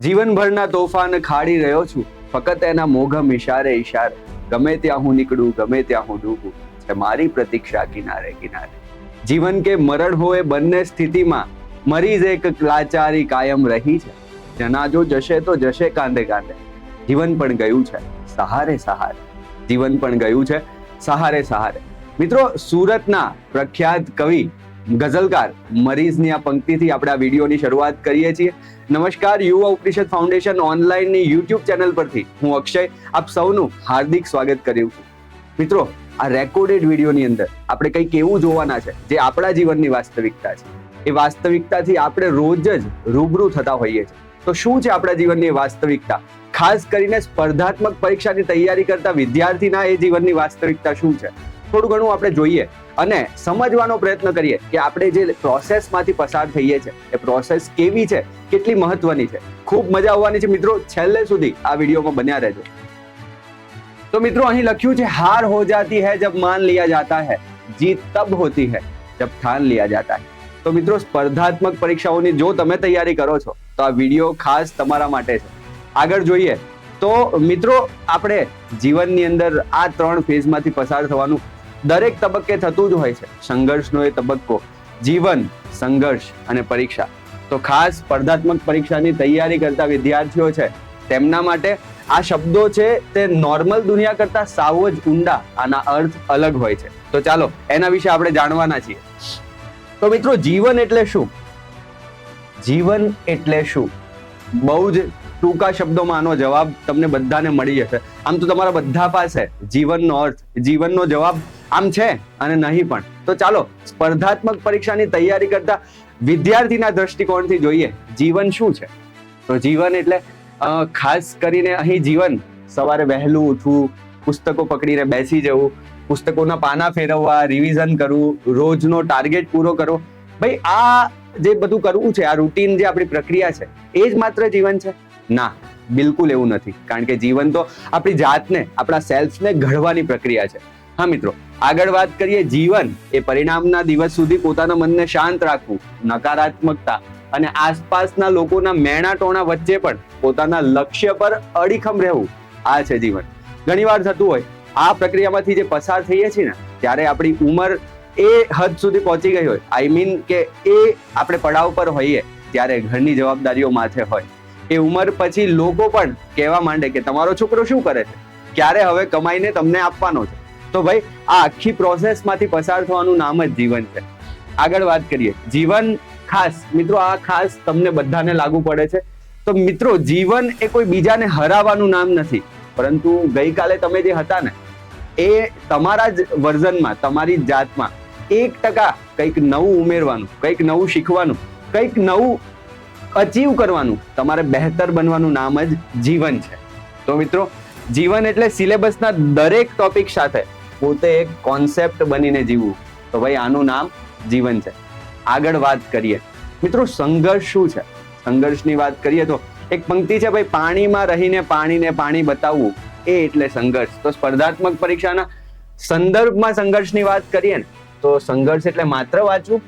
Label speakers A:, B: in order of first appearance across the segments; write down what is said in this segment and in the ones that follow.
A: જીવનભરના તોફાન ખાડી રહ્યો છું, ફક્ત એના મોઘમ ઇશારે ઇશારે. ગમે ત્યાં હું નીકળું, ગમે ત્યાં હું ડૂબું, છે મારી પ્રતીક્ષા કિનારે કિનારે. જીવન કે મરણ હોય બંને સ્થિતિમાં મરીજ એક લાચારી કાયમ રહી છે. જનાજો જશે તો જશે કાંધે કાંધે. જીવન પણ ગયું છે સહારે સહારે. જીવન પણ ગયું છે સહારે સહારે. મિત્રો, સુરતના પ્રખ્યાત કવિ ગઝલકાર મરીઝની આ પંક્તિથી આપણે આ વિડીયોની શરૂઆત કરીએ છીએ. નમસ્કાર, યુવા ઉપનિષદ ફાઉન્ડેશન ઓનલાઈનની યુટ્યુબ ચેનલ પરથી હું અક્ષય આપ સૌનું હાર્દિક સ્વાગત કર્યું છું. મિત્રો, આ રેકોર્ડેડ વિડીયોની અંદર આપણે કંઈક એવું જોવાના છે જે આપણા જીવનની વાસ્તવિકતા છે. એ વાસ્તવિકતાથી આપણે રોજ જ રૂબરૂ થતા હોઈએ છીએ. તો શું છે આપણા જીવનની વાસ્તવિકતા? ખાસ કરીને સ્પર્ધાત્મક પરીક્ષાની તૈયારી કરતા વિદ્યાર્થીના એ જીવનની વાસ્તવિકતા શું છે? થોડું ઘણું આપણે જોઈએ અને સમજવાનો પ્રયત્ન કરીએ કે આપણે જે પ્રોસેસમાંથી પસાર થઈએ છીએ એ પ્રોસેસ કેવી છે, કેટલી મહત્વની છે. ખૂબ મજા આવવાની છે મિત્રો, છેલ્લે સુધી આ વિડીયોમાં બન્યા રહેજો. તો મિત્રો, અહીં લખ્યું છે, હાર હો જાતી है जब मान लिया जाता है, जीत तब होती है जब ठान लिया जाता है. તો મિત્રો, સ્પર્ધાત્મક પરીક્ષાઓની જો તમે તૈયારી કરો છો તો આ વિડીયો ખાસ તમારા માટે છે. આગળ જોઈએ તો મિત્રો, આપણે જીવનની અંદર આ 3 ફેઝમાંથી પસાર થવાનું દરેક તબક્કે થતું જ હોય છે. સંઘર્ષનો એ તબક્કો, જીવન, સંઘર્ષ અને પરીક્ષા. તો ખાસ સ્પર્ધાત્મક પરીક્ષાની તૈયારી કરતા વિદ્યાર્થીઓ છે તેમના માટે આ શબ્દો છે તે નોર્મલ દુનિયા કરતા સાવ જ ઊંડા, આના અર્થ અલગ હોય છે. તો ચાલો એના વિશે આપણે જાણવાના છીએ. તો મિત્રો, જીવન એટલે શું? જીવન એટલે શું? બહુ જ ટૂંકા શબ્દોમાં આનો જવાબ તમને બધાને મળી જશે. આમ તો તમારા બધા પાસે જીવનનો અર્થ, જીવનનો જવાબ આમ છે અને નહીં પણ. તો ચાલો સ્પર્ધાત્મક પરીક્ષાની તૈયારી કરતા વિદ્યાર્થીના દ્રષ્ટિકોણથી જોઈએ જીવન શું છે. તો જીવન એટલે ખાસ કરીને અહીં જીવન સવારે વહેલું ઉઠવું, પુસ્તકો પકડીને બેસી જવું, પુસ્તકોના પાના ફેરવવા, રિવિઝન કરવું, રોજનો ટાર્ગેટ પૂરો કરવો. ભાઈ, આ જે બધું કરવું છે, આ રૂટીન જે આપણી પ્રક્રિયા છે, એ જ માત્ર જીવન છે? ના, બિલકુલ એવું નથી. કારણ કે જીવન તો આપણી જાતને, આપણા સેલ્ફને ઘડવાની પ્રક્રિયા છે. હા મિત્રો, આગળ વાત કરીએ. જીવન એ પરિણામના દિવસ સુધી પોતાના મનને શાંત રાખવું, નકારાત્મકતા અને આસપાસના લોકોના મેણા ટોણા વચ્ચે પણ પોતાના લક્ષ્ય પર અડીખમ રહેવું, આ છે જીવન. ઘણીવાર થતું હોય આ પ્રક્રિયામાંથી જે પસાર થઈએ છીએ ને, ત્યારે આપણી ઉંમર એ હદ સુધી પહોંચી ગઈ હોય, આઈ મીન કે એ આપણે પડાવ પર હોઈએ ત્યારે ઘરની જવાબદારીઓ માથે હોય. એ ઉંમર પછી લોકો પણ કહેવા માંડે કે તમારો છોકરો શું કરે છે, ક્યારે હવે કમાઈને તમને આપવાનો છે. તો ભાઈ, આ આખી પ્રોસેસમાંથી પસાર થવાનું નામ જ જીવન છે. આગળ વાત કરીએ. જીવન ખાસ મિત્રો, આ ખાસ તમને બધાને લાગુ પડે છે. તો મિત્રો, જીવન એ કોઈ બીજાને હરાવવાનું નામ નથી, પરંતુ ગઈકાલે તમે જે હતા ને એ તમારા જ વર્ઝનમાં, તમારી જ જાતમાં 1% કંઈક નવું ઉમેરવાનું, કંઈક નવું શીખવાનું, કંઈક નવું અચીવ કરવાનું, તમારે બહેતર બનવાનું નામ જ જીવન છે. તો મિત્રો, જીવન એટલે સિલેબસના દરેક ટોપિક સાથે પોતે એક કોન્સેપ્ટ બનીને જીવવું. તો ભાઈ, આનું નામ જીવન છે. આગળ વાત કરીએ મિત્રો, સંઘર્ષ શું છે? સંઘર્ષની વાત કરીએ તો એક પંક્તિ છે, ભાઈ, પાણીમાં રહીને પાણીને પાણી બતાવવું, એ એટલે સંઘર્ષ. તો સ્પર્ધાત્મક પરીક્ષાના સંદર્ભમાં સંઘર્ષની વાત કરીએ ને, તો સંઘર્ષ એટલે માત્ર વાંચવું?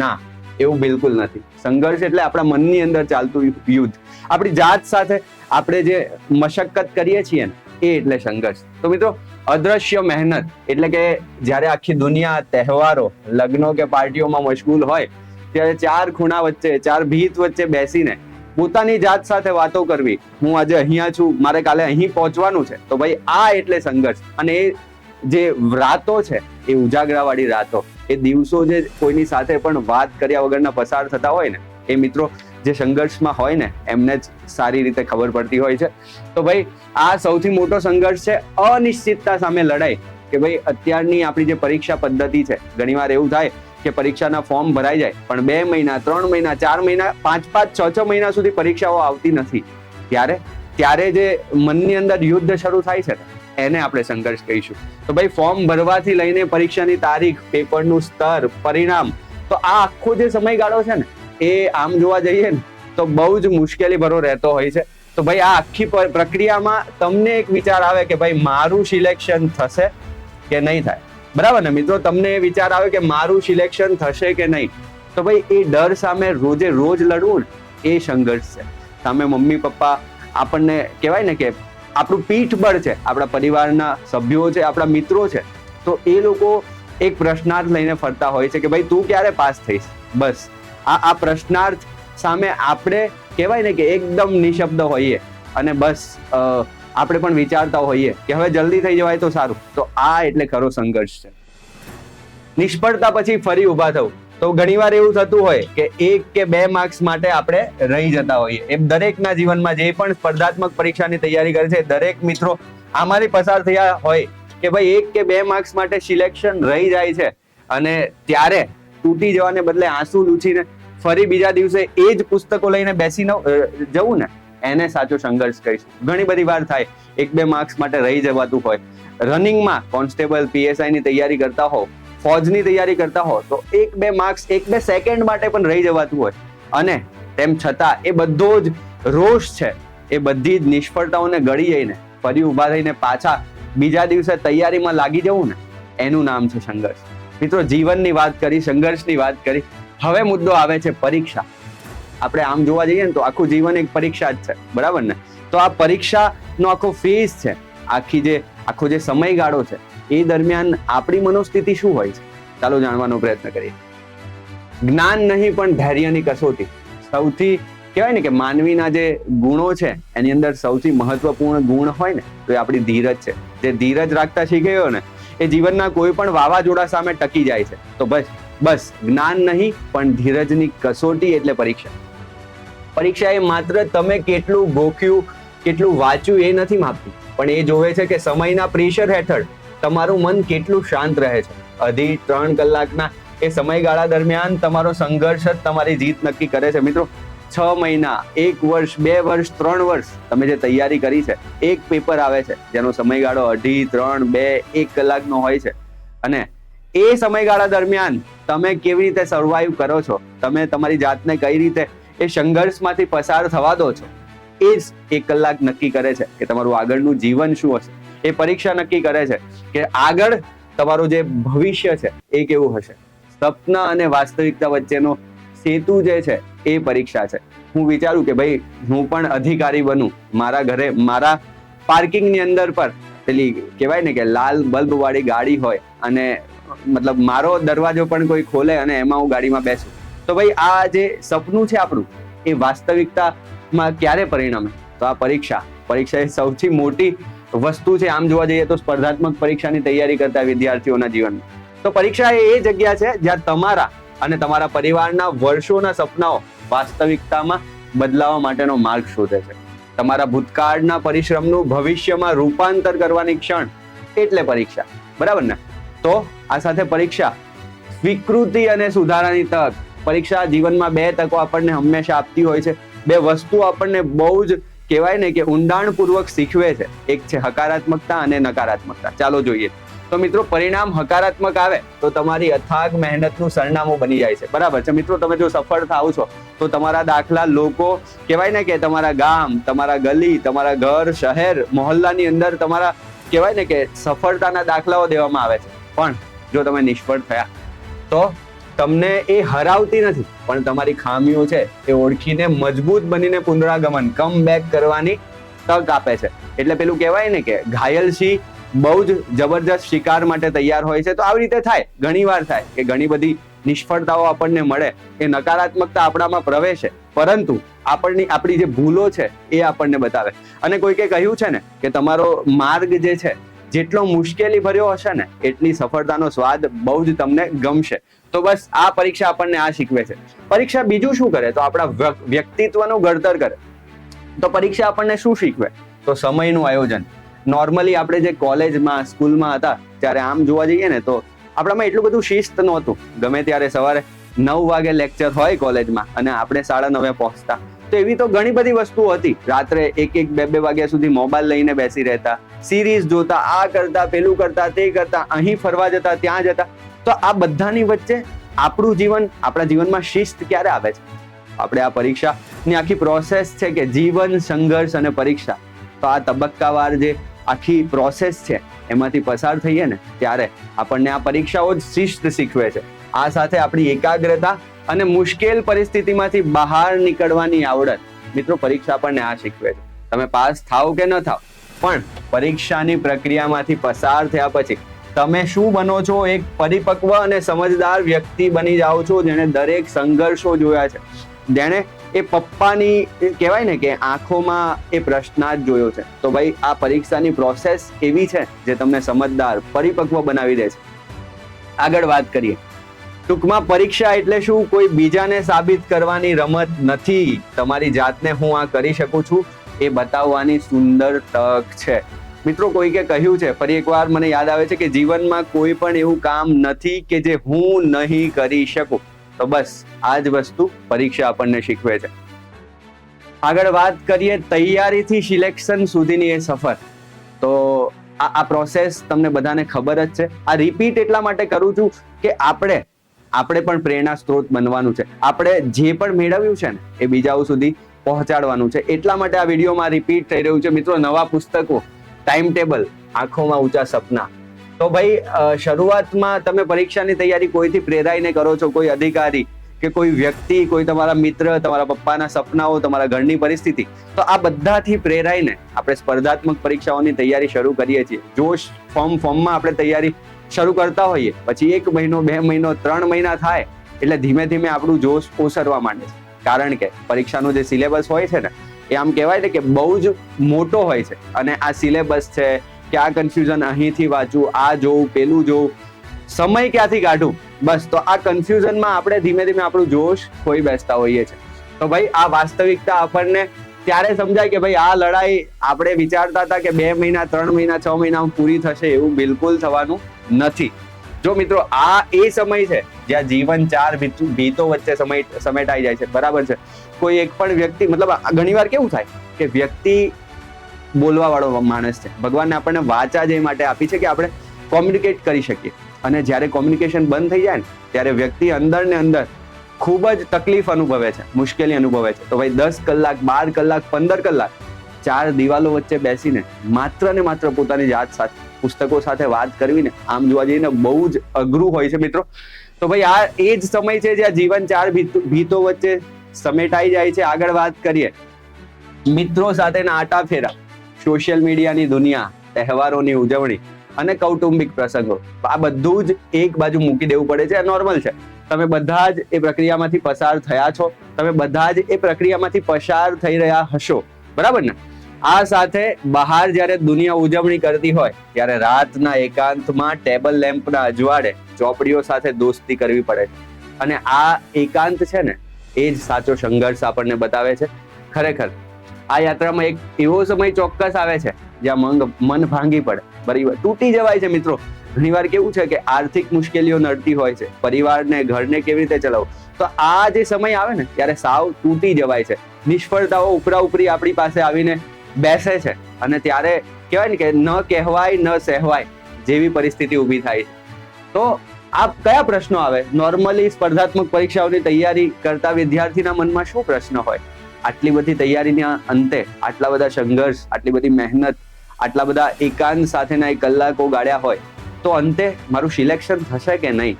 A: ના, એવું બિલકુલ નથી. સંઘર્ષ એટલે આપણા મનની અંદર ચાલતું યુદ્ધ, આપણી જાત સાથે આપણે જે મશક્કત કરીએ છીએ ને, એ એટલે સંઘર્ષ. તો મિત્રો, અદ્રશ્ય મહેનત એટલે કે જ્યારે આખી દુનિયા તહેવારો, લગ્નો કે પાર્ટીઓમાં મશગુલ હોય ત્યારે 4 ખૂણા વચ્ચે, 4 ભીત વચ્ચે બેસીને પોતાની જાત સાથે વાતો કરવી. હું આજે અહીંયા છું, મારે કાલે અહીં પહોંચવાનું છે. તો ભાઈ, આ એટલે સંઘર્ષ. અને એ જે રાતો છે, એ ઉજાગરાવાળી રાતો, એ દિવસો જે કોઈની સાથે પણ વાત કર્યા વગરના પસાર થતા હોય ને, એ મિત્રો જે સંઘર્ષમાં હોય ને એમને જ સારી રીતે ખબર પડતી હોય છે. તો ભાઈ, આ સૌથી મોટો સંઘર્ષ છે, અનિશ્ચિતતા સામે લડાઈ. કે ભાઈ, અત્યારની આપણી જે પરીક્ષા પદ્ધતિ છે, ઘણીવાર એવું થાય કે પરીક્ષાના ફોર્મ ભરાઈ જાય પણ 2 મહિના, 3 મહિના, 4 મહિના, 5-5, 6-6 મહિના સુધી પરીક્ષાઓ આવતી નથી. ત્યારે જે મનની અંદર યુદ્ધ શરૂ થાય છે એને આપણે સંઘર્ષ કહીશું. તો ભાઈ, ફોર્મ ભરવાથી લઈને પરીક્ષાની તારીખ, પેપરનું સ્તર, પરિણામ, તો આ આખો જે સમયગાળો છે ને, એ આમ જોવા જઈએ ને તો બહુ જ મુશ્કેલી ભરો રહેતો હોય છે. તો ભાઈ, આ આખી પ્રક્રિયામાં તમને એક વિચાર આવે કે ભાઈ, મારું સિલેક્શન થશે કે નહીં થાય? બરાબર ને મિત્રો? તમને એ વિચાર આવે કે મારું સિલેક્શન થશે કે નહીં? તો ભાઈ, એ ડર સામે રોજે રોજ લડવું ને, એ સંઘર્ષ છે. સામે મમ્મી પપ્પા આપણને કહેવાય ને કે આપણું પીઠબળ છે, આપણા પરિવારના સભ્યો છે, આપણા મિત્રો છે, તો એ લોકો એક પ્રશ્નાર્થ લઈને ફરતા હોય છે કે ભાઈ તું ક્યારે પાસ થઈશ. બસ આ પ્રશ્નાર્થ સામે આપણે કહેવાય ને કે એકદમ નિશબ્દ હોઈએ અને બસ આપણે પણ વિચારતા હોઈએ કે હવે જલ્દી થઈ જવાય તો સારું. તો આ એટલે ખરો સંઘર્ષ છે. નિષ્ફળતા પછી ફરી ઊભા થવું, તો ઘણીવાર એવું થતું હોય કે 1 કે 2 માર્ક્સ માટે આપણે રહી જતા હોઈએ. એ દરેકના જીવનમાં જે પણ સ્પર્ધાત્મક પરીક્ષાની તૈયારી કરે છે દરેક મિત્રો આમાંથી પસાર થયા હોય કે ભાઈ 1 કે 2 માર્ક્સ માટે સિલેક્શન રહી જાય છે અને ત્યારે તૂટી જવાને બદલે આંસુ લૂછીને ફરી બીજા દિવસે એ જ પુસ્તકો લઈને બેસીને જવું ને, એને સાચો સંઘર્ષ કહીશું. ઘણી બધી વાર થાય 1-2 માર્ક્સ માટે રહી જવાતું હોય. રનિંગમાં કોન્સ્ટેબલ PSI ની તૈયારી કરતા હો, ફોજની તૈયારી કરતા હો, તો 1-2 માર્ક્સ 1-2 સેકન્ડ માટે પણ રહી જવાતું હોય અને તેમ છતાં એ બધો જ રોષ છે, એ બધી જ નિષ્ફળતાઓને ગળી જઈને ફરી ઊભા થઈને પાછા બીજા દિવસે તૈયારીમાં લાગી જવું ને, એનું નામ છે સંઘર્ષ. મિત્રો, જીવનની વાત કરી, સંઘર્ષની વાત કરી, હવે મુદ્દો આવે છે પરીક્ષા. આપણે આમ જોવા જઈએ ને તો આખું જીવન એક પરીક્ષા જ છે, બરાબર ને? તો આ પરીક્ષાનો આખો ફેઝ છે, આખો જે સમયગાળો છે, એ દરમિયાન આપણી મનોસ્થિતિ શું હોય છે, ચાલો જાણવાનો પ્રયત્ન કરીએ. જ્ઞાન નહીં પણ ધૈર્યની કસોટી. સૌથી કહેવાય ને કે માનવીના જે ગુણો છે એની અંદર સૌથી મહત્વપૂર્ણ ગુણ હોય ને તો એ આપણી ધીરજ છે. જે ધીરજ રાખતા શીખી ગયો ને એ જીવનના કોઈ પણ વાવાઝોડા સામે ટકી જાય છે. તો બસ જ્ઞાન નહીં પણ ધીરજની કસોટી એટલે પરીક્ષા. પરીક્ષા એ માત્ર તમે કેટલું ગોખ્યું, કેટલું વાંચ્યું એ નથી માપતી, પણ એ જોવે છે કે સમયના પ્રેશર હેઠળ તમારું મન કેટલું શાંત રહે છે. 2.5-3 કલાકના એ સમયગાળા દરમિયાન તમારો સંઘર્ષ જ તમારી જીત નક્કી કરે છે. મિત્રો, 6 મહિના, 1 વર્ષ, 2 વર્ષ, 3 વર્ષ તમે જે તૈયારી કરી છે, એક પેપર આવે છે જેનો સમયગાળો 2.5, 3, 2, 1 કલાકનો હોય છે અને એ સમયગાળા દરમિયાન તમે કેવી રીતે સર્વાઈવ કરો છો, તમે તમારી જાતને કઈ રીતે એ સંઘર્ષમાંથી પસાર થવા દો છો, એ જ 1 કલાક નક્કી કરે છે કે તમારું આગળનું જીવન શું હશે. એ પરીક્ષા નક્કી કરે છે કે આગળ તમારું જે ભવિષ્ય છે એ કેવું હશે. સપના અને વાસ્તવિકતા વચ્ચેનો સેતુ જે છે એ પરીક્ષા છે. હું વિચારું કે ભાઈ હું પણ અધિકારી બનું, મારા ઘરે મારા પાર્કિંગની અંદર પર પેલી કહેવાય ને કે લાલ બલ્બ વાળી ગાડી હોય અને મતલબ મારો દરવાજો પણ કોઈ ખોલે અને એમાં હું ગાડીમાં બેસું, તો ભાઈ આ જે સપનું છે આપણું એ વાસ્તવિકતામાં ક્યારે પરિણમે? તો આ પરીક્ષા એ સૌથી મોટી વસ્તુ છે આમ જોવા જઈએ તો સ્પર્ધાત્મક પરીક્ષાની તૈયારી કરતા વિદ્યાર્થીઓના જીવનમાં. તો પરીક્ષા એ જગ્યા છે જ્યાં તમારા અને તમારા પરિવારના વર્ષોના સપનાઓ વાસ્તવિકતામાં બદલાવા માટેનો માર્ગ શોધે છે. તમારા ભૂતકાળના પરિશ્રમનું ભવિષ્યમાં રૂપાંતર કરવાની ક્ષણ એટલે પરીક્ષા, બરાબર ને? તો આ સાથે પરીક્ષા સ્વીકૃતિ અને સુધારાની તક. પરીક્ષા જીવનમાં 2 તકો આપણને હંમેશા આપતી હોય છે. 2 વસ્તુ આપણને બહુ જ કહેવાય ને કે ઊંડાણપૂર્વક શીખવે છે. એક છે હકારાત્મકતા અને નકારાત્મકતા. ચાલો જોઈએ. તો મિત્રો, પરિણામ હકારાત્મક આવે તો તમારી અથાગ મહેનતનું સરનામું બની જાય છે, બરાબર છે? મિત્રો, તમે જો સફળ થાવ છો તો તમારા દાખલા લોકો કહેવાય ને કે તમારા ગામ, તમારા ગલી, તમારા ઘર, શહેર, મોહલ્લાની અંદર તમારા કહેવાય ને કે સફળતાના દાખલાઓ દેવામાં આવે છે. પણ જો તમે નિષ્ફળ થયા તો તમને એ હરાવતી નથી, પણ તમારી ખામીઓ છે એ ઓળખીને મજબૂત બનીને પુનરાગમન, કમ બેક કરવાની તક આપે છે. એટલે પેલું કહેવાય ને કે ઘાયલ સિંહ બહુ જ જબરજસ્ત શિકાર માટે તૈયાર હોય છે. તો આવી રીતે થાય, ઘણી વાર થાય કે ઘણી બધી નિષ્ફળતાઓ આપણને મળે, એ નકારાત્મકતા આપણામાં પ્રવેશે, પરંતુ આપણી જે ભૂલો છે એ આપણને બતાવે. અને કોઈકે કહ્યું છે ને કે તમારો માર્ગ જે છે જેટલો મુશ્કેલી ભર્યો હશે ને એટલી સફળતાનો સ્વાદ બહુ જ તમને ગમશે. તો બસ આ પરીક્ષા આપણને આ શીખવે છે. પરીક્ષા બીજું શું કરે? તો આપણા વ્યક્તિત્વનું ઘડતર કરે. તો પરીક્ષા આપણને શું શીખવે? તો સમયનું આયોજન. નોર્મલી આપણે જે કોલેજમાં, સ્કૂલમાં હતા ત્યારે આમ જોવા જઈએ ને તો આપણામાં એટલું બધું શિસ્ત નહોતું. ગમે ત્યારે સવારે 9 વાગે લેક્ચર હોય કોલેજમાં અને આપણે 9:30 પહોંચતા. તો એવી તો ઘણી બધી વસ્તુઓ હતી. રાત્રે 1-1, 2-2 વાગ્યા સુધી મોબાઈલ લઈને બેસી રહેતા, સિરીઝ જોતા, આ કરતા, પેલું કરતા, તે કરતા, અહીં ફરવા જતા, ત્યાં જતા. તો આ બધાની વચ્ચે આપણા જીવનમાં શિસ્ત ક્યારે આવે છે? આપણે આ પરીક્ષાની આખી પ્રોસેસ છે કે જીવન, સંઘર્ષ અને પરીક્ષા. તો આ તબક્કાવાર જે આખી પ્રોસેસ છે એમાંથી પસાર થઈએ ને ત્યારે આપણને આ પરીક્ષાઓ જ શિસ્ત શીખવે છે. આ સાથે આપણી એકાગ્રતા અને મુશ્કેલ પરિસ્થિતિમાંથી બહાર નીકળવાની આવડત મિત્રો પરીક્ષા આપણને આ શીખવે છે. તમે પાસ થાવ કે ન થાવ, પણ પરીક્ષાની પ્રક્રિયામાંથી પસાર થયા પછી તમે શું બનો છો? એક પરિપક્વ અને સમજદાર વ્યક્તિ બની જાઓ છો, જેણે દરેક સંઘર્ષો જોયા છે, જેણે એ પપ્પાની કહેવાય ને કે આંખોમાં એ પ્રશ્નાર્થ જોયો છે. તો ભાઈ આ પરીક્ષાની પ્રોસેસ એવી છે જે તમને સમજદાર, પરિપક્વ બનાવી દે છે. આગળ વાત કરીએ. ટૂંકમાં પરીક્ષા એટલે શું? કોઈ બીજાને સાબિત કરવાની રમત નથી. તમારી જાતને હું આ કરી શકું છું એ બતાવવાની સુંદર તક છે. મિત્રો કોઈકે કહ્યું છે, ફરી એકવાર મને યાદ આવે છે કે જીવનમાં કોઈ પણ એવું કામ નથી કે જે હું નહીં કરી શકું. તો બસ આ જ વસ્તુ પરીક્ષા આપણને શીખવે છે. આગળ વાત કરીએ તૈયારીથી સિલેક્શન સુધીની એ સફર. તો આ પ્રોસેસ તમને બધાને ખબર જ છે. આ રિપીટ એટલા માટે કરું છું કે આપણે પણ પ્રેરણા સ્ત્રોત બનવાનું છે. આપણે જે પણ મેળવ્યું છે ને એ બીજાઓ સુધી પહોંચાડવાનું છે. એટલા માટે આ વિડીયોમાં રિપીટ થઈ રહ્યું છે. મિત્રો નવા પુસ્તકો, ટાઈમ ટેબલ, આંખોમાં ઊંચા સપના. તો ભાઈ શરૂઆતમાં તમે પરીક્ષાની તૈયારી કોઈથી પ્રેરાઈને કરો છો, કોઈ અધિકારી કે કોઈ વ્યક્તિ, કોઈ તમારા મિત્ર, તમારા પપ્પાના સપનાઓ, તમારા ઘરની પરિસ્થિતિ. તો આ બધાથી પ્રેરાઈને આપણે સ્પર્ધાત્મક પરીક્ષાઓની તૈયારી શરૂ કરીએ છીએ. જોશ ફોર્મમાં આપણે તૈયારી શરૂ કરતા હોઈએ, પછી 1 મહિનો, 2 મહિનો, 3 મહિના થાય એટલે ધીમે ધીમે આપણું જોશ ઓસરવા માંડે છે. કારણ કે પરીક્ષાનો જે સિલેબસ હોય છે ને એ આમ કહેવાય ને કે બહુ જ મોટો હોય છે. અને આ સિલેબસ છે કે આ કન્ફ્યુઝન અહીંથી વાંચું, આ જોઉં, પેલું જોઉં, સમય ક્યાંથી કાઢું, બસ તો આ કન્ફ્યુઝનમાં આપણે ધીમે ધીમે આપણું જોશ ખોઈ બેસતા હોઈએ છીએ. તો ભાઈ આ વાસ્તવિકતા આપણને ત્યારે સમજાય કે ભાઈ આ લડાઈ આપણે વિચારતા હતા કે 2 મહિના, 3 મહિના, 6 મહિનામાં પૂરી થશે, એવું બિલકુલ થવાનું નથી. જો મિત્રો આ એ સમય છે જ્યાં જીવન 4 ભીતો વચ્ચે સમેટાઈ જાય છે. બરાબર છે. કોઈ એક પણ વ્યક્તિ, મતલબ ઘણીવાર કેવું થાય કે વ્યક્તિ બોલવા વાળો માણસ છે. ભગવાનને આપણને વાચા જે માટે આપી છે કે આપણે કોમ્યુનિકેટ કરી શકીએ. અને જ્યારે કોમ્યુનિકેશન બંધ થઈ જાય ને ત્યારે વ્યક્તિ અંદર ને અંદર ખૂબ જ તકલીફ અનુભવે છે, મુશ્કેલી અનુભવે છે. તો ભાઈ 10 કલાક, 12 કલાક, 15 કલાક 4 દિવાલો વચ્ચે બેસીને માત્ર ને માત્ર પોતાની જાત સાથે, પુસ્તકો સાથે વાત કરવી ને આમ જોવા જઈએ ને બહુ જ અઘરું હોય છે મિત્રો. તો ભાઈ આ એ જ સમય છે જ્યાં જીવન 4 ભીતો વચ્ચે સમેટાઈ જાય છે. આગળ વાત કરીએ મિત્રો સાથેના આટા ફેરા, સોશિયલ મીડિયાની દુનિયા, તહેવારોની ઉજવણી અને કૌટુંબિક પ્રસંગો. આ બધું જ એક બાજુ મૂકી દેવું પડે છે. આ નોર્મલ છે. તમે બધા જ એ પ્રક્રિયામાંથી પસાર થયા છો. તમે બધા જ એ પ્રક્રિયામાંથી પસાર થઈ રહ્યા હશો. બરાબર ને? આ સાથે બહાર જ્યારે દુનિયા ઉજવણી કરતી હોય ત્યારે રાતના એકાંતમાં ટેબલ લેમ્પના અજવાળે ચોપડીઓ સાથે દોસ્તી કરવી પડે છે. અને આ એકાંત છે ને એ જ સાચો સંઘર્ષ આપણને બતાવે છે. ખરેખર આ યાત્રામાં એક એવો સમય ચોક્કસ આવે છે જ્યાં મન ભાંગી પડે, બરાબર, તૂટી જવાય છે. મિત્રો ઘણીવાર કેવું છે કે આર્થિક મુશ્કેલીઓ નડતી હોય છે, પરિવારને, ઘરને કેવી રીતે ચલાવવું. તો આ જે સમય આવે ને ત્યારે સાવ તૂટી જવાય છે. નિષ્ફળતાઓ ઉપરા ઉપરી આપણી પાસે આવીને બેસે છે અને ત્યારે કહેવાય ને કે ન કહેવાય ન સહેવાય જેવી પરિસ્થિતિ ઊભી થાય છે. તો આ કયા પ્રશ્નો આવે? નોર્મલી સ્પર્ધાત્મક પરીક્ષાઓની તૈયારી કરતા વિદ્યાર્થીના મનમાં શું પ્રશ્ન હોય? આટલી બધી તૈયારીના અંતે આટલા બધા સંઘર્ષ, આટલી બધી મહેનત, આટલા બધા એકાંત સાથેના એ કલાકો ગાળ્યા હોય તો અંતે મારું સિલેક્શન થશે કે નહીં?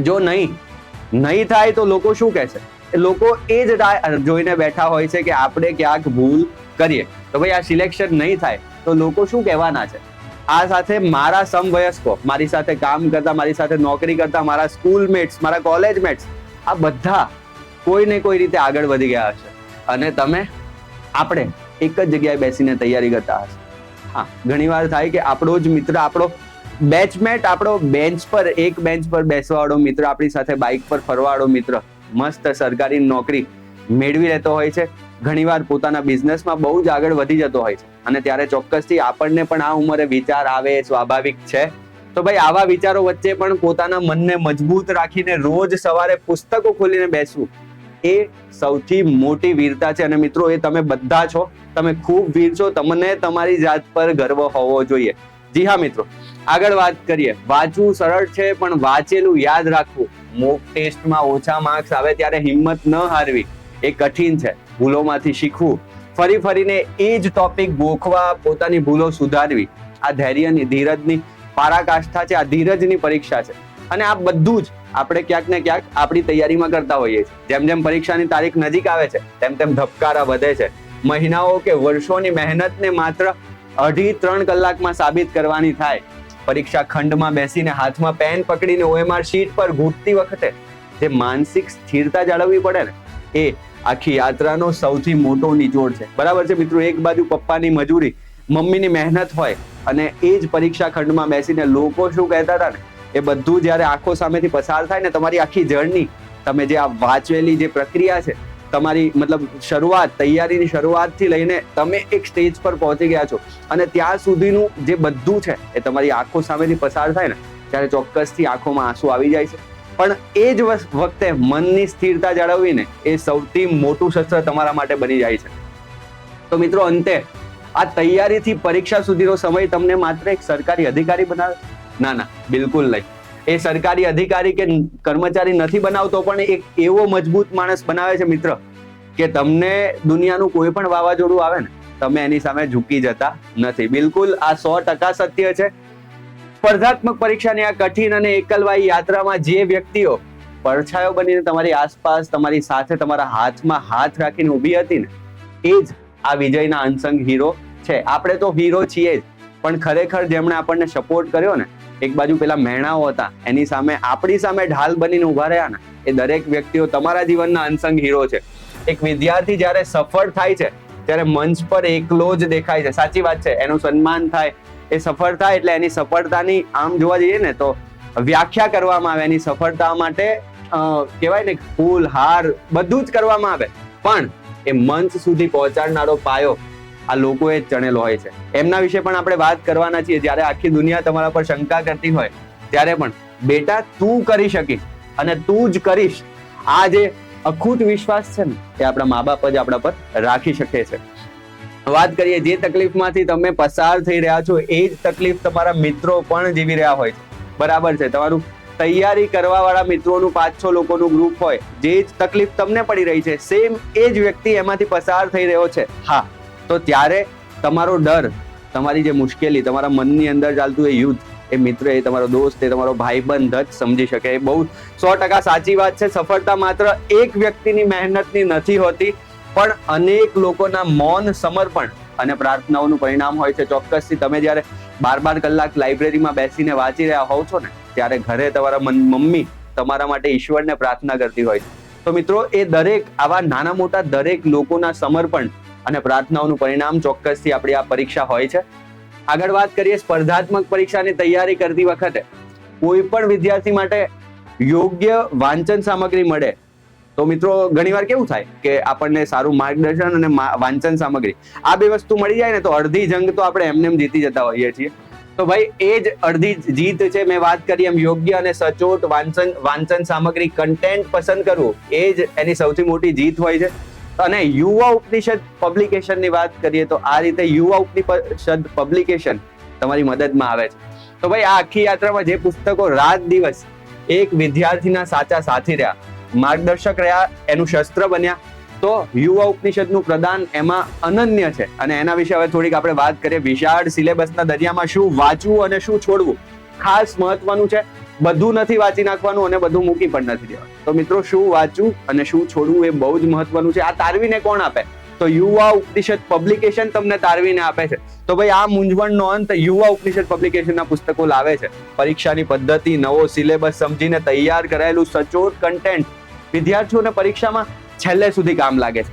A: જો નહીં થાય તો લોકો શું કહેશે? લોકો એ જ જોઈને બેઠા હોય છે કે આપણે ક્યાંક ભૂલ કરીએ. તો ભાઈ આ સિલેક્શન નહીં થાય તો લોકો શું કહેવાના છે? આ સાથે મારા સમવયસ્કો, મારી સાથે કામ કરતા, મારી સાથે નોકરી કરતા, મારા સ્કૂલમેટ્સ, મારા કોલેજમેટ્સ, આ બધા કોઈ ને કોઈ રીતે આગળ વધી ગયા હશે અને આપણે એક જ જગ્યાએ બેસીને તૈયારી કરતા હશે. હા, ઘણીવાર થાય કે આપણો જ મિત્ર, આપણો બેચમેટ, આપણો બેન્ચ પર બેસવા વાળો મિત્ર, આપણી સાથે બાઇક પર ફરવા વાળો મિત્ર મસ્ત સરકારી નોકરી મેળવી લેતો હોય છે, ઘણીવાર પોતાના બિઝનેસમાં બહુ જ આગળ વધી જતો હોય છે. અને ત્યારે ચોક્કસથી આપણને પણ આ ઉંમરે વિચાર આવે, સ્વાભાવિક છે. તો ભાઈ આવા વિચારો વચ્ચે પણ પોતાના મનને મજબૂત રાખીને રોજ સવારે પુસ્તકો ખોલીને બેસવું એ સૌથી મોટી વીરતા છે. અને મિત્રો એ તમે બધા છો, તમે ખૂબ વીર છો. તમને તમારી જાત પર ગર્વ હોવો જોઈએ. જી હા મિત્રો, આગળ વાત કરીએ. વાંચવું સરળ છે પણ વાંચેલું યાદ રાખવું. મોક ટેસ્ટમાં ઓછા માર્ક્સ આવે ત્યારે હિંમત ન હારવી એ કઠિન છે. ભૂલોમાંથી શીખવું, ફરીને એ જ ટોપિક ગોખવા, પોતાની ભૂલો સુધારવી, આ ધૈર્યની, ધીરજની પરાકાષ્ઠા છે. આ ધીરજની પરીક્ષા છે. અને આ બધું જ આપણે ક્યાંક ને ક્યાંક આપણી તૈયારીમાં કરતા હોઈએ છીએ. જેમ જેમ પરીક્ષાની તારીખ નજીક આવે છે તેમ તેમ ધબકારા વધે છે. મહિનાઓ કે વર્ષોની મહેનતને માત્ર 2.5-3 કલાકમાં સાબિત કરવાની થાય. પરીક્ષા ખંડમાં બેસીને હાથમાં પેન પકડીને OMR શીટ પર ઘૂંટતી વખતે જે માનસિક સ્થિરતા જાળવવી પડે ને, એ આખી યાત્રાનો સૌથી મોટો નિચોડ છે. બરાબર છે મિત્રો? એક બાજુ પપ્પાની મજૂરી, મમ્મીની મહેનત હોય, અને એ જ પરીક્ષા ખંડમાં બેસીને લોકો શું કહેતા હતા ને, એ બધું જ્યારે આંખો સામેથી પસાર થાય ને, તમારી આખી જર્ની, તમે જે આ વાંચવેલી જે પ્રક્રિયા છે, તમારી મતલબ શરૂઆત, તૈયારીની શરૂઆતથી લઈને તમે એક સ્ટેજ પર પહોંચી ગયા છો, અને ત્યાં સુધીનું જે બધું છે એ તમારી આંખો સામેથી પસાર થાય ને, ત્યારે ચોક્કસથી આંખોમાં આંસુ આવી જાય છે. પણ એ જ વખતે મનની સ્થિરતા જાળવવીને એ સૌથી મોટું શસ્ત્ર તમારા માટે બની જાય છે. તો મિત્રો, અંતે આ તૈયારીથી પરીક્ષા સુધીનો સમય તમને માત્ર એક સરકારી અધિકારી બનાવે? ના, બિલકુલ નહીં. એ સરકારી અધિકારી કે કર્મચારી નથી બનાવતો, પણ એક એવો મજબૂત માણસ બનાવે છે મિત્ર, કે તમને દુનિયાનું કોઈ પણ વાવાઝોડું આવે ને, તમે એની સામે ઝૂકી જતા નથી. બિલકુલ, આ 100% સત્ય છે. સ્પર્ધાત્મક પરીક્ષાની આ કઠિન અને એકલવાઈ યાત્રામાં જે વ્યક્તિઓ પડછાયો બનીને તમારી આસપાસ, તમારી સાથે, તમારા હાથમાં હાથ રાખીને ઊભી હતી ને, એ જ આ વિજયના અનસંગ હીરો છે. આપણે તો હીરો છીએ જ, પણ ખરેખર જેમણે આપણને સપોર્ટ કર્યો ને, એક બાજુ પેલા મહેણાઓ હતા, એની સામે આપણી સામે ઢાલ બનીને ઉભા રહ્યા ને, એ દરેક વ્યક્તિઓ તમારા જીવનના અનસંગ હીરો છે. એક વિદ્યાર્થી જ્યારે સફળ થાય છે ત્યારે મંચ પર એકલો જ દેખાય છે. સાચી વાત છે, એનું સન્માન થાય, એ સફળ થાય એટલે એની સફળતાની આમ જોવા જઈએ ને તો વ્યાખ્યા કરવામાં આવે. એની સફળતા માટે કહેવાય ને, ફૂલ, હાર બધું જ કરવામાં આવે, પણ એ મંચ સુધી પહોંચાડનારો પાયો આ લોકોએ જ ચણેલો હોય છે. એમના વિશે પણ આપણે વાત કરવાના છીએ. જ્યારે આખી દુનિયા તમારા પર શંકા કરતી હોય, ત્યારે પણ બેટા, તું કરી શકીશ અને તું જ કરીશ, આ જે અખૂટ વિશ્વાસ છે ને, એ આપણા મા બાપ જ આપણા પર રાખી શકે છે. વાત કરીએ, જે તકલીફમાંથી તમે પસાર થઈ રહ્યા છો, એ જ તકલીફ તમારા મિત્રો પણ જીવી રહ્યા હોય છે. બરાબર છે? તમારું તૈયારી કરવા વાળા મિત્રોનું 5-6 લોકોનું ગ્રુપ હોય, જે જ તકલીફ તમને પડી રહી છે, સેમ એ જ વ્યક્તિ એમાંથી પસાર થઈ રહ્યો છે. હા, તો ત્યારે તમારો ડર, તમારી જે મુશ્કેલી, તમારા મનની અંદર ચાલતું એ યુદ્ધ, એ મિત્ર, એ તમારો દોસ્ત, એ તમારો ભાઈબંધ જ સમજી શકે. એ બહુ 100% સાચી વાત છે. સફળતા માત્ર એક વ્યક્તિની મહેનતની નથી હોતી, પણ અનેક લોકોના મૌન, સમર્પણ અને પ્રાર્થનાઓનું પરિણામ હોય છે. ચોક્કસથી તમે જ્યારે 12 કલાક લાઇબ્રેરીમાં બેસીને વાંચી રહ્યા હોવ છો ને, ત્યારે ઘરે તમારા મમ્મી તમારા માટે ઈશ્વરને પ્રાર્થના કરતી હોય છે. તો મિત્રો, એ દરેક આવા નાના મોટા દરેક લોકોના સમર્પણ અને પ્રાર્થનાઓનું પરિણામ ચોક્કસથી આપણી આ પરીક્ષા હોય છે. આગળ વાત કરીએ, સ્પર્ધાત્મક પરીક્ષાની તૈયારી કરતી વખતે કોઈ પણ વિદ્યાર્થી માટે યોગ્ય વાંચન સામગ્રી મળે તો મિત્રો, ઘણીવાર કેવું થાય કે આપણને સારું માર્ગદર્શન અને વાંચન સામગ્રી, આ બે વસ્તુ મળી જાય ને, તો અડધી જંગ તો આપણે એમને જીતી જતા હોઈએ છીએ. તો ભાઈ, એ જ અડધી જીત છે. મેં વાત કરી એમ, યોગ્ય અને સચોટ વાંચન સામગ્રી, કન્ટેન્ટ પસંદ કરવું, એ જ એની સૌથી મોટી જીત હોય છે. અને યુવા ઉપનિષદ પબ્લિકેશનની વાત કરીએ તો આ રીતે યુવા ઉપનિષદ પબ્લિકેશન તમારી મદદમાં આવે છે. તો ભાઈ, આ આખી યાત્રામાં જે પુસ્તકો રાત દિવસ એક વિદ્યાર્થીના સાચા સાથી રહ્યા, માર્ગદર્શક રહ્યા, એનું શસ્ત્ર બન્યા, તો યુવા ઉપનિષદનું પ્રદાન એમાં અનન્ય છે. અને એના વિશે હવે થોડીક આપણે વાત કરીએ. વિશાળ સિલેબસના દરિયામાં શું વાંચવું અને શું છોડવું ખાસ મહત્વનું છે. બધું નથી વાંચી નાખવાનું અને બધું મૂકી પણ નથી દેવાનું. તો મિત્રો, શું વાંચવું અને શું છોડવું એ બહુ જ મહત્વનું છે. આ તારવીને કોણ આપે? તો યુવા ઉપનિષદ પબ્લિકેશન તમને તારવીને આપે છે. તો ભાઈ, આ મૂંઝવણનો અંત યુવા ઉપનિષદ પબ્લિકેશનના પુસ્તકો લાવે છે. પરીક્ષાની પદ્ધતિ, નવો સિલેબસ સમજીને તૈયાર કરાયેલું સચોટ કન્ટેન્ટ વિદ્યાર્થીઓને પરીક્ષામાં છેલ્લે સુધી કામ લાગે છે.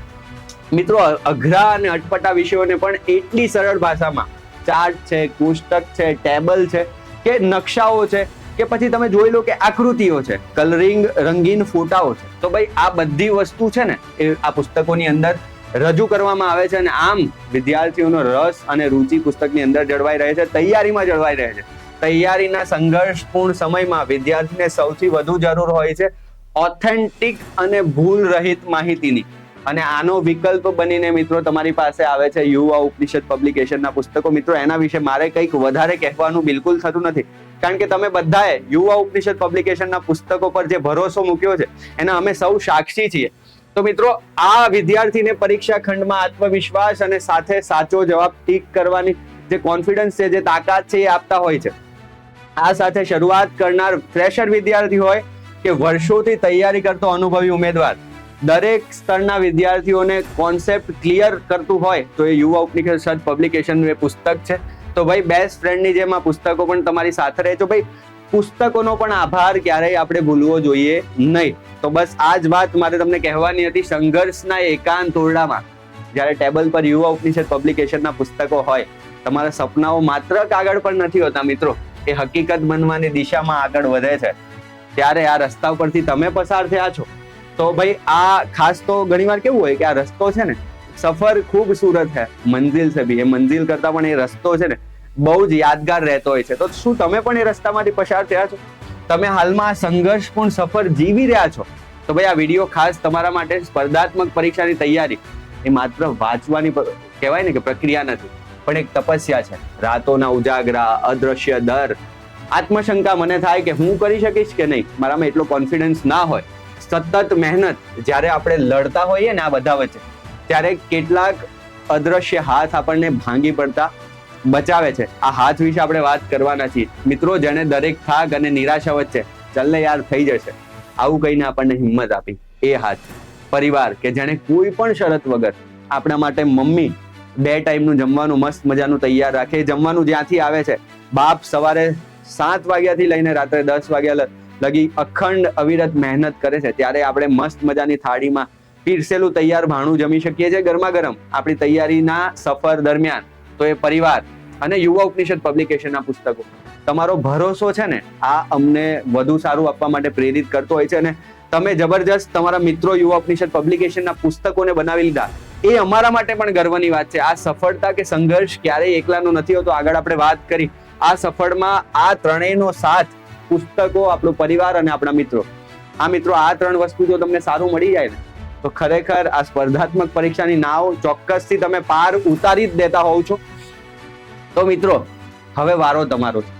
A: મિત્રો, અઘરા અને અટપટા વિષયોને પણ એટલી સરળ ભાષામાં, ચાર્ટ છે, કોષ્ટક છે, ટેબલ છે કે નકશાઓ છે, કે પછી તમે જોઈ લો કે આકૃતિઓ છે, કલરિંગ, રંગીન ફોટાઓ છે, તો ભાઈ આ બધી વસ્તુ છે ને, એ આ પુસ્તકોની અંદર રજૂ કરવામાં આવે છે. અને આમ વિદ્યાર્થીઓનો રસ અને રુચિ પુસ્તકની અંદર જળવાઈ રહે છે, તૈયારીમાં જળવાઈ રહે છે. તૈયારીના સંઘર્ષપૂર્ણ સમયમાં વિદ્યાર્થીને સૌથી વધુ જરૂર હોય છે ઓથેન્ટિક અને ભૂલ રહિત માહિતીની. અને આનો વિકલ્પ બનીને મિત્રો તમારી પાસે આવે છે યુવા ઉપનિષદ પબ્લિકેશનના પુસ્તકો. મિત્રો, એના વિશે મારે કંઈક વધારે કહેવાનું બિલકુલ થતું નથી, કારણ કે તમે બધાએ યુવા ઉપનિષદ પબ્લિકેશનના પુસ્તકો પર જે ભરોસો મૂક્યો છે એના અમે સૌ સાક્ષી છીએ. તો મિત્રો, આ વિદ્યાર્થીને પરીક્ષા ખંડમાં આત્મવિશ્વાસ અને સાથે સાચો જવાબ ટીક કરવાની જે કોન્ફિડન્સ છે, જે તાકાત છે, એ આપતા હોય છે. આ સાથે શરૂઆત કરનાર ફ્રેશર વિદ્યાર્થી હોય કે વર્ષોથી તૈયારી કરતો અનુભવી ઉમેદવાર દરેક સ્તરના વિદ્યાર્થીઓને કોન્સેપ્ટ ક્લિયર કરતું હોય તો એ યુવા ઉપનિષદ પબ્લિકેશનનું એ પુસ્તક છે. તો ભાઈ બેસ્ટ ફ્રેન્ડની જેમ આ પુસ્તકો પણ તમારી સાથે રહે. તો ભાઈ પુસ્તકોનો પણ આભાર ક્યારેય આપણે ભૂલવો જોઈએ નહીં. તો બસ આ જ વાત મારે તમને કહેવાની હતી. સંઘર્ષના એકાંત ઓરડામાં જ્યારે ટેબલ પર યુવા ઉપનિષદ પબ્લિકેશનના પુસ્તકો હોય, તમારા સપનાઓ માત્ર કાગળ પર નથી હોતા મિત્રો, એ હકીકત બનવાની દિશામાં આગળ વધે છે. ત્યારે આ રસ્તા પરથી તમે પસાર થયા છો તો ભાઈ આ ખાસ તો ઘણીવાર કેવું હોય કે આ રસ્તો છે ને, સફર ખૂબસૂરત है, મંજિલ છે ભી, એ મંજિલ કરતા પણ એ રસ્તો છે ને બહુ જ યાદગાર રહેતો હોય છે. તો શું તમે પણ એ રસ્તામાંથી પસાર થયા છો? તમે હાલમાં આ સંઘર્ષપૂર્ણ સફર જીવી રહ્યા છો? તો ભાઈ આ વિડીયો ખાસ તમારા માટે. સ્પર્ધાત્મક પરીક્ષાની તૈયારી એ માત્ર વાંચવાની કહેવાય ને કે પ્રક્રિયા નથી, પણ એક તપસ્યા છે. રાતોના ઉજાગરા, અદ્રશ્ય દર, આત્મશંકા મને થાય કે હું કરી શકીશ કે નહીં, મારામાં એટલો કોન્ફિડન્સ ના હોય, સતત મહેનત. જ્યારે આપણે લડતા હોઈએ ને આ બધા વચ્ચે, ત્યારે કેટલાક અદ્રશ્ય હાથ આપણને ભાંગી પડતા બચાવે છે. આ હાથ વિશે આપણે વાત કરવાના છીએ મિત્રો, જેને દરેક થાક અને નિરાશા વચ્ચે ચાલ ને યાર થઈ જશે આવું કહીને આપણને હિંમત આપી. એ હાથ પરિવાર કે જેને કોઈ પણ શરત વગર આપણા માટે મમ્મી 2 ટાઈમનું જમવાનું મસ્ત મજાનું તૈયાર રાખે. જમવાનું જ્યાંથી આવે છે, બાપ સવારે 7 વાગ્યાથી લઈને રાત્રે 10 વાગ્યા લગી અખંડ અવિરત મહેનત કરે છે, ત્યારે આપણે મસ્ત મજાની થાળીમાં પીરસેલું તૈયાર ભાણું જમી શકીએ છીએ ગરમા ગરમ આપણી તૈયારીના સફર દરમિયાન. તો એ પરિવાર અને યુવા ઉપનિષદ પબ્લિકેશનના પુસ્તકો, તમારો ભરોસો છે ને, આ અમને વધુ સારું આપવા માટે પ્રેરિત કરતો હોય છે. અને તમે જબરજસ્ત તમારા મિત્રો યુવા ઉપનિષદ પબ્લિકેશનના પુસ્તકોને બનાવી લીધા, એ અમારા માટે પણ ગર્વની વાત છે. આ સફળતા કે સંઘર્ષ ક્યારેય એકલાનો નથી હોતો. આગળ આપણે વાત કરી, આ સફળમાં આ ત્રણેયનો સાથ, પુસ્તકો, આપણો પરિવાર અને આપણા મિત્રો. આ મિત્રો આ 3 વસ્તુ જો તમને સારું મળી જાય ને, તો ખરેખર આ સ્પર્ધાત્મક પરીક્ષાની નાવ ચોક્કસથી તમે પાર ઉતારી જ દેતા હોવ છો. તો મિત્રો હવે વારો તમારો છે.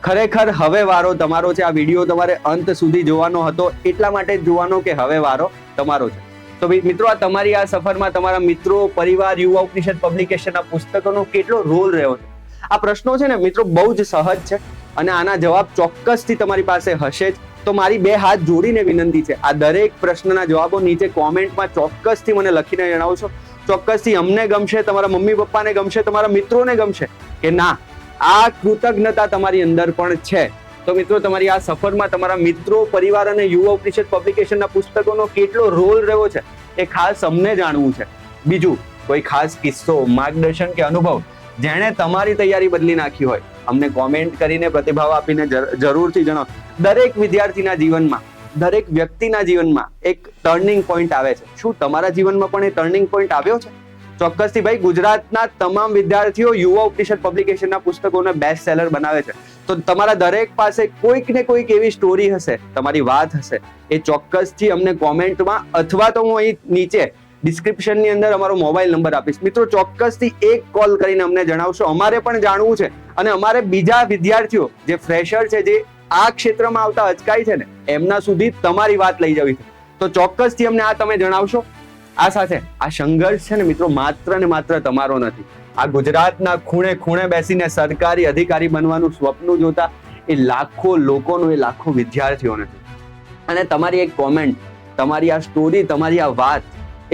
A: ખરેખર હવે વારો તમારો છે. આ વિડીયો તમારે અંત સુધી જોવાનો હતો, એટલા માટે જ જોવાનો કે હવે વારો તમારો છે. તો મિત્રો આ તમારી આ સફરમાં તમારા મિત્રો, પરિવાર, યુવા ઉપનિષદ પબ્લિકેશનના પુસ્તકોનો કેટલો રોલ રહ્યો છે? આ પ્રશ્નો છે ને મિત્રો બહુ જ સહજ છે અને આના જવાબ ચોક્કસથી તમારી પાસે હશે જ. તો મારી 2 હાથ જોડીને વિનંતી છે, આ દરેક પ્રશ્નના જવાબો નીચે કોમેન્ટમાં ચોક્કસથી મને લખીને જણાવશો. ચોક્કસથી અમને ગમશે, તમારા મમ્મી પપ્પાને ગમશે, તમારા મિત્રોને ગમશે કે ના આ કૃતજ્ઞતા તમારી અંદર પણ છે. તો મિત્રો તમારી આ સફરમાં તમારા મિત્રો, પરિવાર અને યુવા ઉપનિષદ પબ્લિકેશનના પુસ્તકોનો કેટલો રોલ રહ્યો છે એ ખાસ અમને જાણવું છે. બીજું કોઈ ખાસ કિસ્સો, માર્ગદર્શન કે અનુભવ જેણે તમારી તૈયારી બદલી નાખી હોય, અમને કોમેન્ટ કરીને પ્રતિભાવ આપીને જરૂરથી જણાવો. દરેક વિદ્યાર્થીના જીવનમાં, દરેક વ્યક્તિના જીવનમાં એક ટર્નિંગ પોઈન્ટ આવે છે. શું તમારા જીવનમાં પણ એ ટર્નિંગ પોઈન્ટ આવ્યો છે? ચોક્કસથી ભાઈ. ગુજરાતના તમામ વિદ્યાર્થીઓ યુવા ઉપનિષદ પબ્લિકેશનના પુસ્તકોને બેસ્ટ સેલર બનાવે છે. તો તમારા દરેક પાસે કોઈક ને કોઈક એવી સ્ટોરી હશે, તમારી વાત હશે, એ ચોક્કસથી અમને કોમેન્ટમાં અથવા તો હું અહીં નીચે ડિસ્ક્રિપ્શનની અંદર અમારો મોબાઈલ નંબર આપીશ. મિત્રો ચોક્કસથી એક કોલ કરીને અમને જણાવશો. અમારે પણ જાણવું છે અને અમારે બીજા વિદ્યાર્થીઓ જે ફ્રેશર છે, જે આ ક્ષેત્રમાં આવતા અચકાય છે ને, એમના સુધી તમારી વાત લઈ જવી છે. તો ચોક્કસથી અમને આ તમે જણાવશો. આ સાથે આ સંઘર્ષ છે ને મિત્રો માત્ર ને માત્ર તમારો નથી. આ ગુજરાતના ખૂણે ખૂણે બેસીને સરકારી અધિકારી બનવાનું સ્વપ્ન જોતા એ લાખો લોકોનું, એ લાખો વિદ્યાર્થીઓ નથી. અને તમારી એક કોમેન્ટ, તમારી આ સ્ટોરી, તમારી આ વાત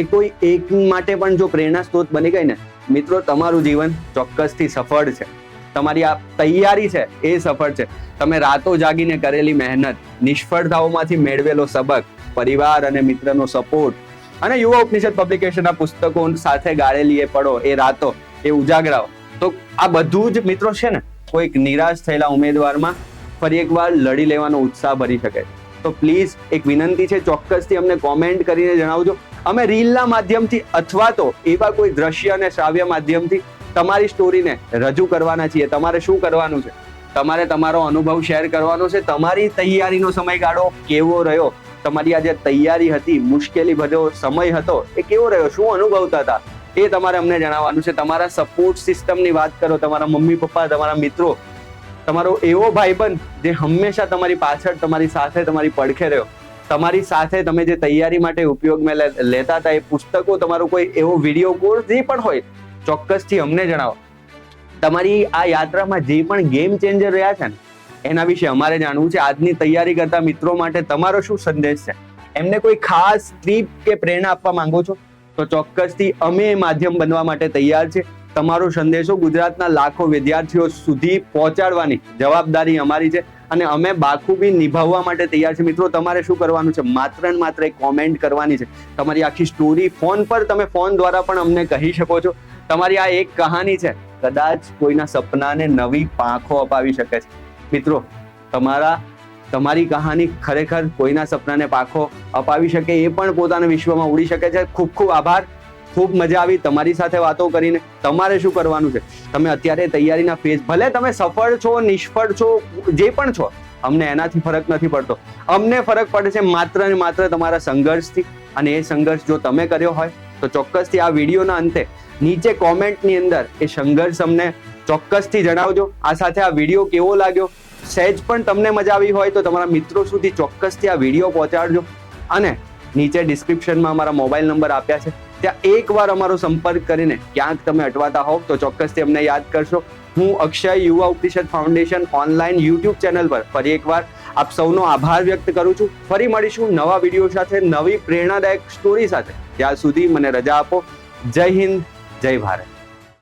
A: એ કોઈ એક માટે પણ જો પ્રેરણા સ્ત્રોત બની ગઈ ને મિત્રો, તમારું જીવન ચોક્કસથી સફળ છે. તમારી આ તૈયારી છે એ સફળ છે. તમે રાતો જાગીને કરેલી મહેનત, નિષ્ફળતાઓમાંથી મેળવેલો સબક, પરિવાર અને મિત્રનો સપોર્ટ અને યુવા ઉપનિષદ પબ્લિકેશનના પુસ્તકો સાથે ગાળેલી એ પળો, એ રાતો, એ ઉજાગરાઓ, તો આ બધું જ મિત્રો છે ને કોઈક નિરાશ થયેલા ઉમેદવારમાં ફરી એકવાર લડી લેવાનો ઉત્સાહ ભરી શકે. તો પ્લીઝ એક વિનંતી છે, ચોક્કસથી અમને કોમેન્ટ કરીને જણાવજો. અમે રીલના માધ્યમથી અથવા તો એવા કોઈ દ્રશ્ય અને શ્રાવ્ય માધ્યમથી તમારી સ્ટોરીને રજૂ કરવાના છીએ. તમારે શું કરવાનું છે? તમારે તમારો અનુભવ શેર કરવાનો છે. તમારી તૈયારીનો સમયગાળો કેવો રહ્યો, તમારી આ જે તૈયારી હતી, મુશ્કેલી ભર્યો સમય હતો, એ કેવો રહ્યો, શું અનુભવતા હતા, એ તમારે અમને જણાવવાનું છે. તમારા સપોર્ટ સિસ્ટમની વાત કરો, તમારા મમ્મી પપ્પા, તમારા મિત્રો, તમારો એવો ભાઈબંધ જે હંમેશા તમારી પાછળ, તમારી સાથે, તમારી પડખે રહ્યો, તમારી સાથે તમે જે તૈયારી માટે ઉપયોગમાં લેતા હતા એ પુસ્તકો, તમારો કોઈ એવો વિડીયો કોર્સ જે પણ હોય, ચોક્કસથી અમને જણાવો. તમારી આ યાત્રામાં જે પણ ગેમ ચેન્જર રહ્યા છે ને, એના વિશે અમારે જાણવું છે. આજની તૈયારી કરતા મિત્રો માટે તમારો શું સંદેશ છે? એમને કોઈ ખાસ ટીપ કે પ્રેરણા આપવા માંગો છો તો ચોક્કસથી અમે એ માધ્યમ બનવા માટે તૈયાર છે. તમારો સંદેશો ગુજરાતના લાખો વિદ્યાર્થીઓ સુધી પહોંચાડવાની જવાબદારી અમારી છે અને અમે બાખૂબી નિભાવવા માટે તૈયાર છે. મિત્રો, તમારે શું કરવાનું છે? માત્ર ને માત્ર એક કોમેન્ટ કરવાની છે. તમારી આખી સ્ટોરી ફોન પર, તમે ફોન દ્વારા પણ અમને કહી શકો છો. તમારી આ એક કહાની છે, કદાચ કોઈના સપનાને નવી પાંખો અપાવી શકે છે. મિત્રો, તમારી કહાની ખરેખર કોઈના સપનાને પાંખો અપાવી શકે, એ પણ પોતાના વિશ્વમાં ઉડી શકે છે. ખૂબ ખૂબ આભાર. ખૂબ મજા આવી તમારી સાથે વાતો કરીને. તમારે શું કરવાનું છે? તમે અત્યારે તૈયારીના ફેઝ, ભલે તમે સફળ છો, નિષ્ફળ છો, જે પણ છો, અમને એનાથી ફરક નથી પડતો. અમને ફરક પડે છે માત્ર ને માત્ર તમારા સંઘર્ષથી. અને એ સંઘર્ષ જો તમે કર્યો હોય તો ચોક્કસથી આ વિડીયોના અંતે નીચે કોમેન્ટની અંદર એ સંઘર્ષ અમને ચોક્કસથી જણાવજો. આ સાથે આ વિડીયો કેવો લાગ્યો, સહેજ પણ તમને મજા આવી હોય તો તમારા મિત્રો સુધી ચોક્કસથી આ વિડીયો પહોંચાડજો. અને નીચે ડિસ્ક્રિપ્શનમાં અમારા મોબાઈલ નંબર આપ્યા છે, ત્યાં એકવાર અમારો સંપર્ક કરીને ક્યાંક તમે અટવાતા હોવ તો ચોક્કસથી અમને યાદ કરશો. હું અક્ષય યુવા ઉપનિષદ ફાઉન્ડેશન ઓનલાઈન યુટ્યુબ ચેનલ પર ફરી એકવાર આપ સૌનો આભાર વ્યક્ત કરું છું. ફરી મળીશું નવા વિડીયો સાથે, નવી પ્રેરણાદાયક સ્ટોરી સાથે. ત્યાં સુધી મને રજા આપો. જય હિન્દ, જય ભારત.